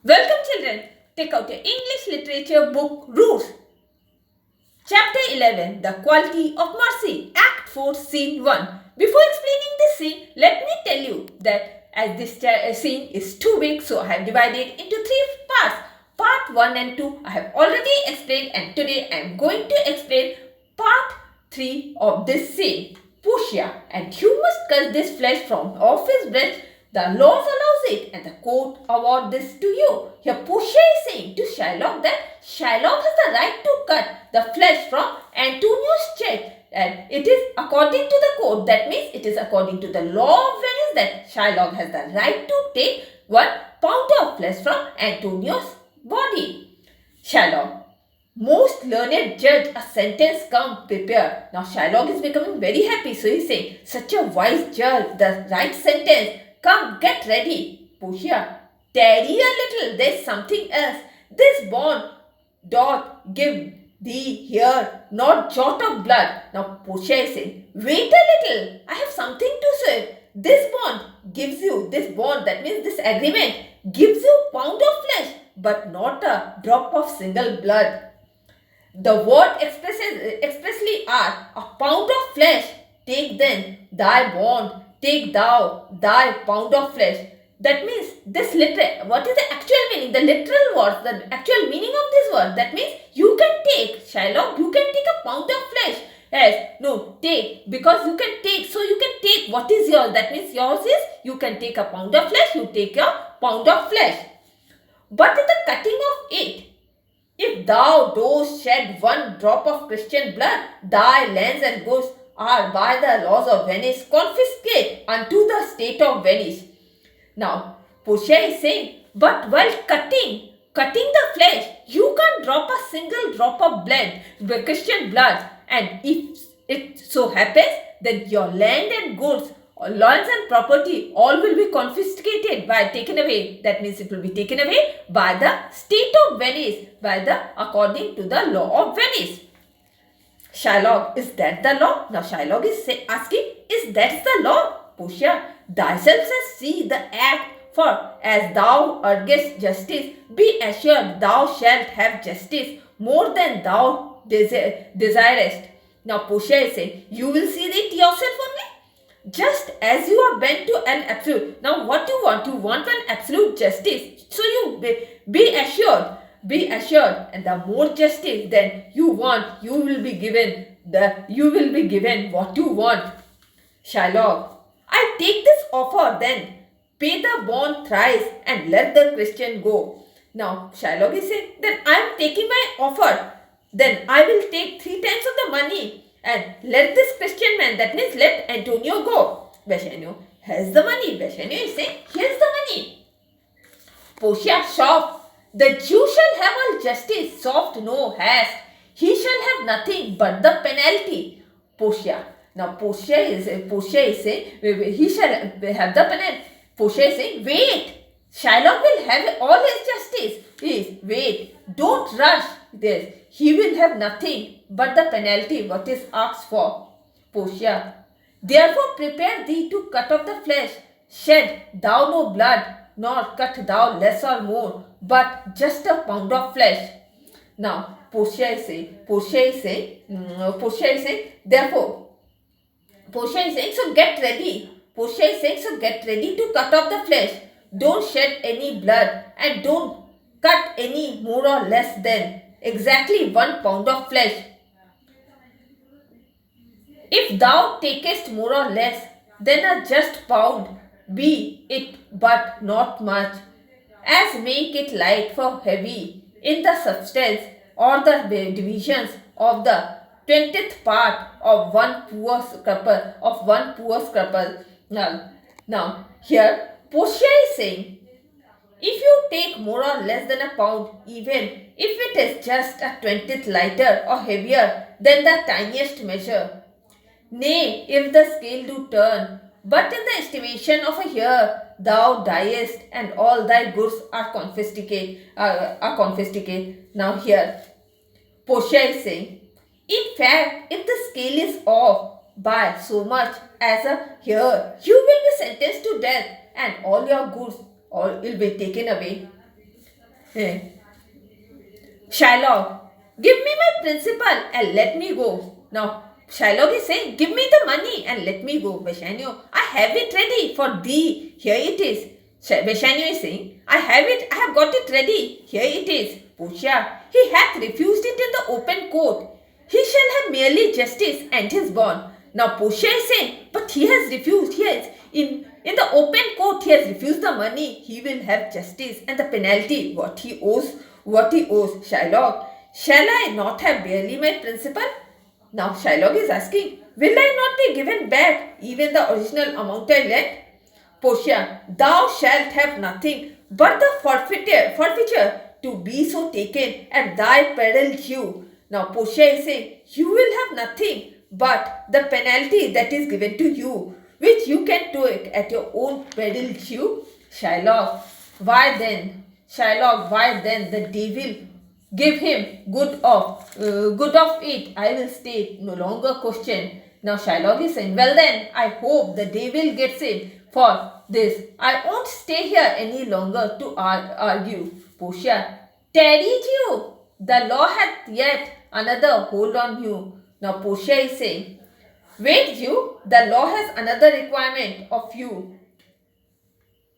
Welcome children, take out your English literature book Roots. Chapter 11, The Quality of Mercy, Act 4, Scene 1. Before explaining this scene, let me tell you that as this scene is too big, so I have divided into 3 parts. Part 1 and 2 I have already explained, and today I am going to explain part 3 of this scene. Portia, and you must cut this flesh from off his breast. The laws allows it, and the court award this to you. Here Portia is saying to Shylock that Shylock has the right to cut the flesh from Antonio's chest, and it is according to the court. That means it is according to the law of Venice that Shylock has the right to take 1 pound of flesh from Antonio's body. Shylock, most learned judge, a sentence come prepared. Now Shylock is becoming very happy, so he's saying, such a wise judge, the right sentence. Come, get ready. Portia, tarry a little, there's something else. This bond doth give thee here not jot of blood. Now Portia is saying, wait a little, I have something to say. This bond gives you, this bond, that means this agreement, gives you pound of flesh, but not a drop of single blood. The word expressly are a pound of flesh. Take then thy bond, take thou thy pound of flesh. That means this literal, what is the actual meaning? The literal word, the actual meaning of this word. That means you can take, Shylock, you can take a pound of flesh. Yes, no, take, because you can take, so you can take what is yours. That means yours is, you can take a pound of flesh, you take a pound of flesh. But in the cutting of it, if thou dost shed 1 drop of Christian blood, thy lands and goods are by the laws of Venice confiscate unto the state of Venice. Now, Portia is saying, but while cutting the flesh, you can't drop a single drop of blood, Christian blood, and if it so happens, then your land and goods, lands and property, all will be confiscated by taken away. That means it will be taken away by the state of Venice, according to the law of Venice. Shylock, is that the law? Now Shylock is asking, is that the law? Portia, thyself says, see the act, for as thou urgest justice, be assured thou shalt have justice more than thou desirest. Now Portia is saying, you will see it yourself only, just as you are bent to an absolute. Now what you want? You want an absolute justice. So you be assured. Be assured, and the more justice then you want, you will be given what you want. Shylock, I take this offer then, pay the bond thrice and let the Christian go. Now Shylock is saying, then I am taking my offer, then I will take 3 times of the money and let this Christian man, that means let Antonio go. Bassanio has the money. Bassanio is saying, here's the money. Portia shocked. The Jew shall have all justice, soft no haste. He shall have nothing but the penalty. Portia. Now Portia is saying, he shall have the penalty. Portia is saying, wait. Shylock will have all his justice. Please wait. Don't rush this. He will have nothing but the penalty what is asked for. Portia. Therefore prepare thee to cut off the flesh. Shed thou no blood, nor cut thou less or more, but just a pound of flesh. Now, Portia is saying, therefore, Portia is saying, so get ready. Portia is saying, so get ready to cut off the flesh. Don't shed any blood and don't cut any more or less than exactly 1 pound of flesh. If thou takest more or less, then a just pound, be it but not much, as make it light for heavy in the substance or the divisions of the 20th part of one poor scruple. Now here Portia is saying, if you take more or less than a pound, even if it is just a 20th lighter or heavier than the tiniest measure, nay, if the scale do turn, but in the estimation of a year thou diest, and all thy goods are confiscated. Now here, Portia is saying, in fact, if the scale is off by so much as a year, you will be sentenced to death, and all your goods all will be taken away. Eh, Shylock, give me my principal and let me go. Now, Shylock is saying, give me the money and let me go. Bassanio, I have it ready for thee. Here it is. Bassanio is saying, I have got it ready. Here it is. Portia, he hath refused it in the open court. He shall have merely justice and his bond. Now Portia is saying, but he has refused. He has, in the open court, he has refused the money. He will have justice and the penalty, what he owes. Shylock, shall I not have barely my principal? Now Shylock is asking, will I not be given back even the original amount I lent? Portia, thou shalt have nothing but the forfeiture to be so taken at thy peril due. Now Portia is saying, you will have nothing but the penalty that is given to you, which you can take at your own peril due. Shylock, why then? The devil give him good of it. I will stay, no longer question. Now Shylock is saying, well then, I hope the devil gets him for this. I won't stay here any longer to argue. Portia, tarry you. The law hath yet another hold on you. Now Portia is saying, wait you, the law has another requirement of you.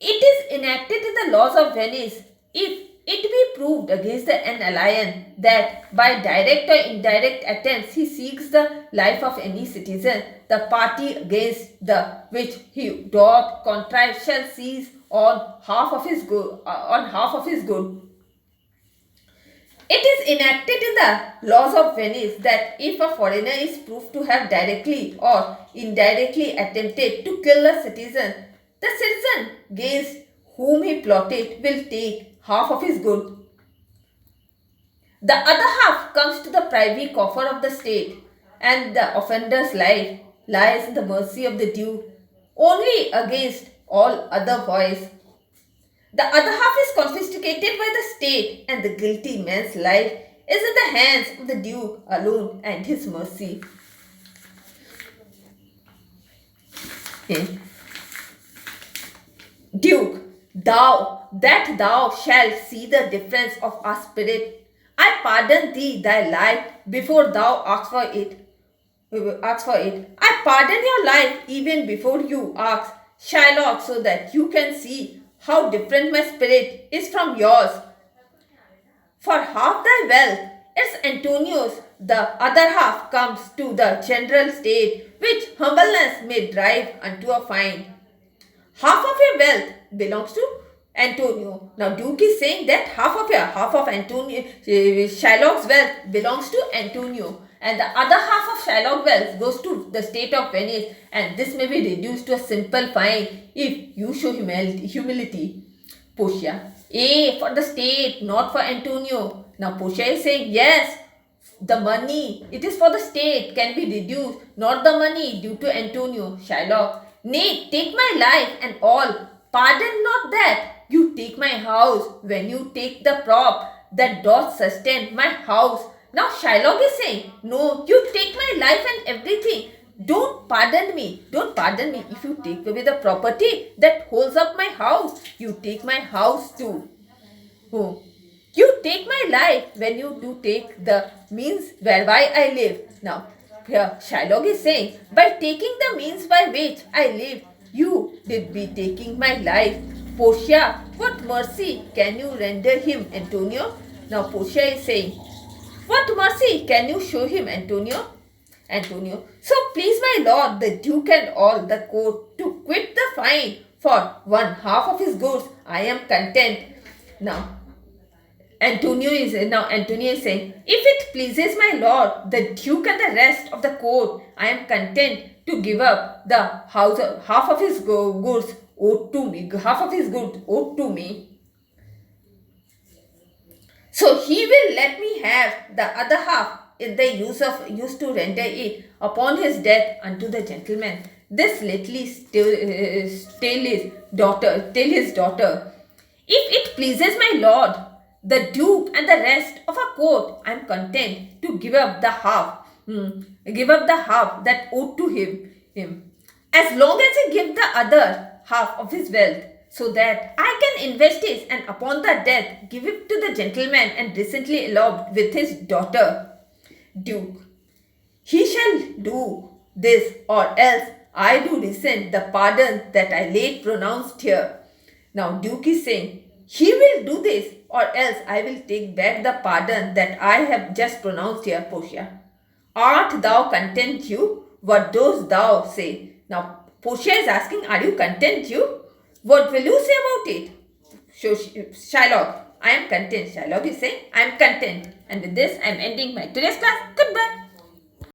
It is enacted in the laws of Venice. If it be proved against an alien that by direct or indirect attempts he seeks the life of any citizen, the party against the which he doth contrive shall seize on half of his good. It is enacted in the laws of Venice that if a foreigner is proved to have directly or indirectly attempted to kill a citizen, the citizen against whom he plotted will take half of his good. The other half comes to the privy coffer of the state, and the offender's life lies in the mercy of the Duke, only against all other voice. The other half is confiscated by the state, and the guilty man's life is in the hands of the Duke alone and his mercy. Okay. Duke, thou shalt see the difference of our spirit. I pardon thee thy life before thou ask for it. I pardon your life even before you ask, Shylock, so that you can see how different my spirit is from yours. For half thy wealth is Antonio's, the other half comes to the general state, which humbleness may drive unto a fine. Half of your wealth belongs to Antonio. Now Duke is saying that half of Antonio, Shylock's wealth belongs to Antonio, and the other half of Shylock's wealth goes to the state of Venice, and this may be reduced to a simple fine if you show humility. Portia, for the state, not for Antonio. Now Portia is saying, yes, the money, it is for the state, can be reduced, not the money due to Antonio. Shylock, nay, take my life and all. Pardon not that. You take my house when you take the prop that doth sustain my house. Now Shylock is saying, no, you take my life and everything. Don't pardon me. If you take away the property that holds up my house. You take my house too. Oh. You take my life when you do take the means whereby I live. Now, here Shylock is saying, by taking the means by which I live, you did be taking my life. Portia, what mercy can you render him, Antonio? Now Portia is saying, what mercy can you show him, Antonio? Antonio, so please my lord, the Duke and all the court to quit the fine for one half of his goods. I am content. Now Antonio is saying, if it pleases my lord, the Duke and the rest of the court, I am content to give up the half of his goods owed to me. So he will let me have the other half in the use to render it upon his death unto the gentleman. This lately tell his daughter, if it pleases my lord, the Duke and the rest of our court, I am content to give up the half that owed to him, as long as he give the other half of his wealth. so that I can invest it and upon the death give it to the gentleman and recently eloped with his daughter. Duke. He shall do this, or else I do resent the pardon that I late pronounced here. Now Duke is saying, he will do this, or else I will take back the pardon that I have just pronounced here, Portia. Art thou content, you? What dost thou say? Now Portia is asking, are you content, you? What will you say about it? So Shylock, I am content. Shylock is saying, I am content. And with this, I am ending my today's class. Goodbye.